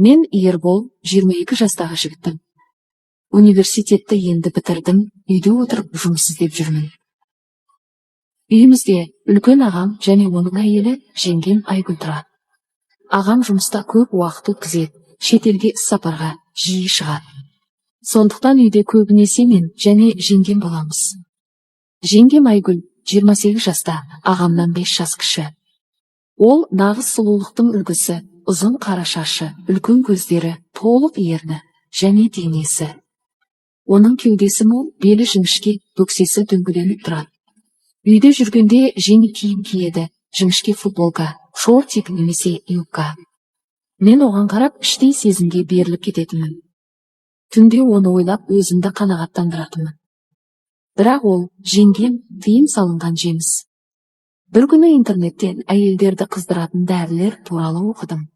Мен Ербол, 22 жастағы жігітім. Университетті енді бітірдім, үйде отырып жұмыс іздеп жүрмін. Үйімізде үлкен ағам және оның әйелі жеңгем Айгүл тұрады. Ағам жұмыста көп уақыт өткізеді, шетелге іс-сапарға жиі шығады. Сондықтан үйде көбінесе мен және жеңгем боламыз. Жеңгем Айгүл 28 жаста, ағамнан 5 жас кіші. Ол нағыз сұлулықтың үлгісі, ұзын қара шашы, үлкен көздері, толық ерні және денесі. Оның кеудесі мол, белі жіңішке, бөксесі дөңгеленіп тұрады. Үйде жүргенде жеңіл киім киеді, жіңішке футболка, шортик немесе юбка. Мен оған қарап іштей сезімге беріліп кететінмін. Түнде оны ойлап өзімді қанағаттандыратынмын. Бірақ ол жеңгем тыйым салынған жеміс. Бір күні интернеттен әйелдерді қыздыратын дәрілер туралы оқыдым.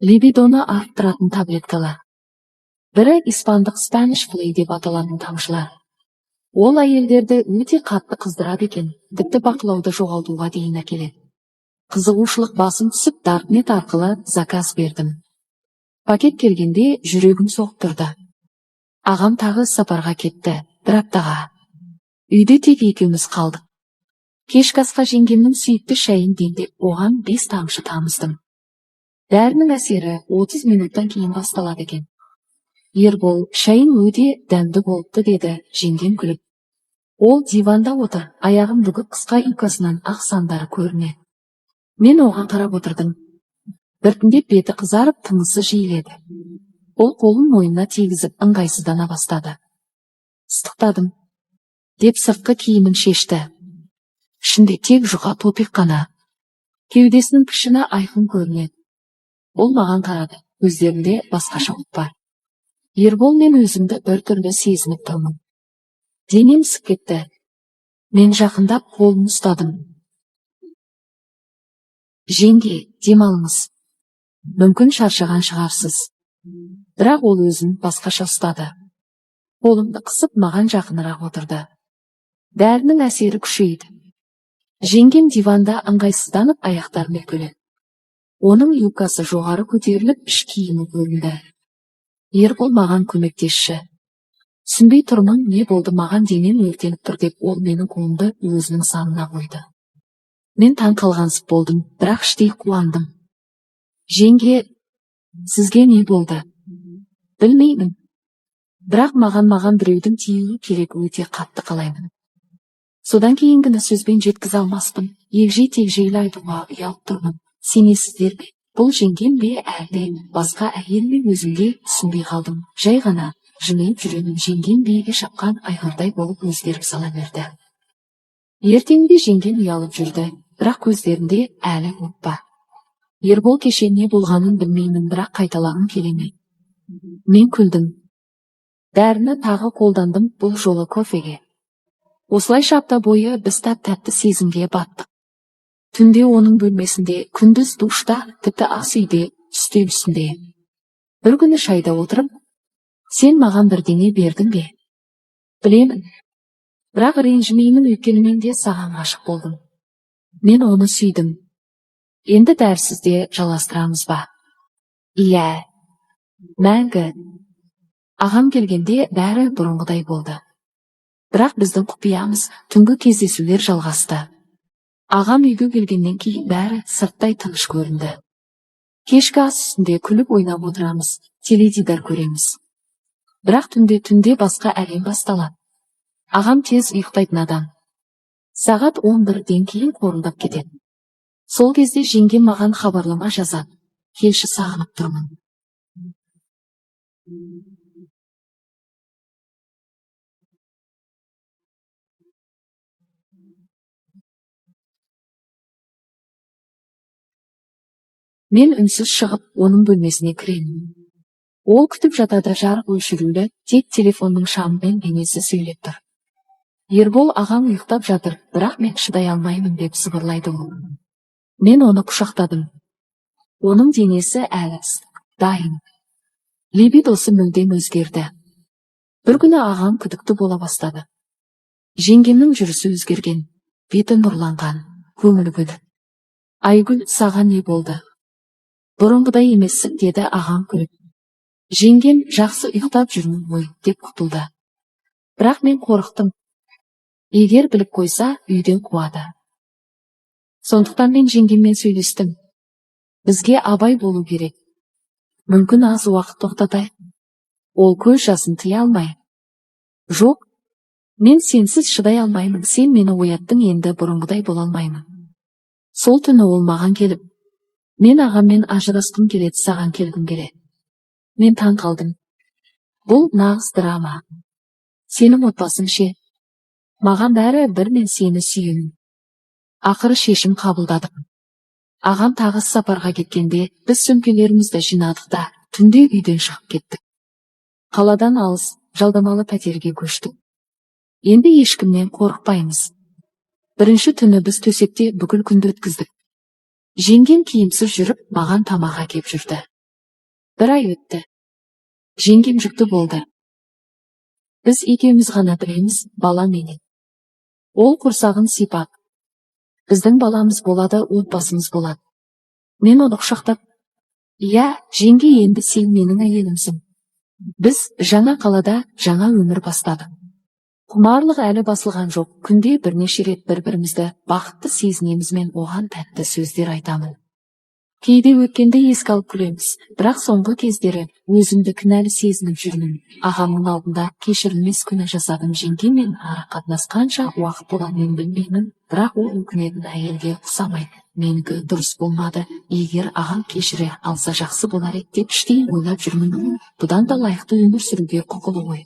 Либидоны арттыратын таблеткалар. Бірі испандық Spanish Fly деп аталатын тамшылар. Ол әйелдерді өте қатты қыздырады екен, тіпті бақылауды жоғалтуға дейін әкеледі. Қызығушылық басым түсіп, Даркнет арқылы заказ бердім. Пакет келгенде жүрегім соғып тұрды. Ағам тағы сапарға кетті, бір аптаға. Үйде тек екеуміз қалдық. Кешкі асқа жеңгемнің сүйікті шайын демдеп, оған 5 тамшы тамыздым. Дәрінің әсері 30 минуттан кейін басталады екен. Ербол, шайың өте дәмді болыпты деді жеңгем күліп. Ол диванда отыр, аяғын бүгіп қысқа юбкасынан ақ сандары көрінеді. Мен оған қарап отырдым. Біртіндеп беті қызарып, тынысы жиіледі. Ол қолын мойнына тигізіп ыңғайсыздана бастады. Ыстықтадым, деп сыртқы киімін шешті. Ішінде тек жұқа топик қана. Кеудесінің пішіні айқын көрінеді. Ол маған қарады, көздерінде басқаша от бар. Ербол, мен өзімді біртүрлі сезініп тұрмын. Денем ысып кетті. Мен жақындап қолын ұстадым. Жеңге, демалыңыз. Мүмкін шаршаған шығарсыз. Бірақ ол өзін басқаша ұстады. Қолымды қысып маған жақынырақ отырды. Дәрінің әсері күшейді. Жеңгем диванда ыңғайсызданып аяқтарын екіледі. Оның юбкасы жоғары көтеріліп, іш киімі көрінді. Ербол, маған көмектесші. Түсінбей тұрмын, не болды, маған денем өртеніп тұр деп, ол менің қолымды өзінің санына қойды. Мен таң қалғансып болдым, бірақ іштей қуандым. Жеңге, сізге не болды? Білмеймін. Бірақ маған біреудің тиюі керек, өте қатты қалаймын. Содан кейінгіні сөзбен жеткізе алмаспын. Егжей-тегжейлі айтуға ұялып тұрмын. Сенесіздер бе? Бұл жеңгем бе әлде басқа әйел ме, өзімде түсінбей қалдым. Жай ғана жымиып жүремін. Жеңгем биеге шапқан айғырдай болып өзгеріп сала берді. Ертеңінде жеңгем ұялып жүрді, бірақ көздерінде әлі от бар. Ербол, кеше не болғанын білмеймін, бірақ қайталағым келемей. Мен күлдім. Дәріні тағы қолдандым, бұл жолы кофеге. Осылайша апта бойы біз тәтті сезімге баттық. Түнде оның бөлмесінде, күндіз душта, тіпті ас үйде, үстел үстінде. Бір күні шайда отырып, сен маған бірдеңе бердің бе? Білемін. Бірақ ренжімеймін, өйткені мен де саған ғашық болдым. Мен оны сүйдім. Енді дәрсізде жалғастырамыз ба? Иә. Мәңгі. Ағам келгенде бәрі бұрынғыдай болды. Бірақ біздің құпиямыз, түнгі кездесулер жалғасты. Ағам үйге келгеннен кейін бәрі сырттай тыныш көрінді. Кешкі ас үстінде күліп ойнап отырамыз, теледидар көреміз. Бірақ түнде басқа әлем басталады. Ағам тез ұйықтайтын адам. Сағат 11-ден кейін қорылдап кетеді. Сол кезде жеңгем маған хабарлама жазады. Келші, сағынып тұрмын. Мен үнсіз шығып, оның бөлмесіне кіремін. Ол күтіп жатады, жарық өшірулі, тек телефонның шамымен бейнесі сөйлеп тұр. Ербол, ағаң ұйықтап жатыр, бірақ мен шыдай алмаймын деп сыбырлайды ол. Мен оны құшақтадым. Оның денесі әлі дайын. Либидосы мүлдем өзгерді. Bir күні ағам күдікті бола бастады. Жеңгемнің жүрісі өзгерген, беті нұрланған, көңілі күлді. Айгүл, саған не болды? Бұрынғыдай емессің, деді ағам күліп. Жеңгем, жақсы ұйықтап жүрмін ғой, деп құтылды. Бірақ мен қорықтым. Егер біліп қойса, үйден қуады. Сондықтан мен жеңгеммен сөйлестім. Бізге абай болу керек. Мүмкін аз уақыт тоқтатайық. Ол көз жасын тыя алмай. Жоқ, мен сенсіз шыдай алмаймын, сен мені ояттың, енді бұрынғыдай бола алмаймын. Сол түні ол маған келіп, мен ағаммен ажырасқым келеді, саған келгім келеді. Мен таң қалдым. Бұл нағыз драма. Сенің отбасың ше? Маған бәрі бір, мен сені сүйемін. Ақыры шешім қабылдадық. Ағам тағы сапарға кеткенде, біз сөмкелерімізді жинадық та, түнде үйден шығып кеттік. Қаладан алыс, жалдамалы пәтерге көштік. Енді ешкімнен қорықпаймыз. Бірінші түні біз төсекте бүкіл күнді өткіздік. Жеңгем киімсіз жүріп, маған тамақ әкеп жүрді. Бір ай өтті. Жеңгем жүкті болды. Біз екеуміз ғана білеміз, бала менен. Ол құрсағын сипап, біздің баламыз болады, отбасымыз болады. Мен оны құшақтап, иә, жеңге, енді сен менің әйелімсің. Біз жаңа қалада жаңа өмір бастадық. Құмарлық әлі басылған жоқ. Күнде бірнеше рет бір-бірімізді бақытты сезінеміз, мен оған тәтті сөздер айтамын. Кейде өткенді еске алып күлеміз, бірақ соңғы кездері өзімді кінәлі сезініп жүрмін. Ағамның алдында кешірілмес күнә жасадым. Жеңгеммен ара қатынасқанша уақыт болғанын білмеймін, бірақ ол өкінетін әйелге ұқсамайды. Менікі дұрыс болмады. Егер ағам кешіре алса жақсы болар еді деп іштей ойлап жүрмін. Бұдан да лайықты өмір сүруге құқылы ғой.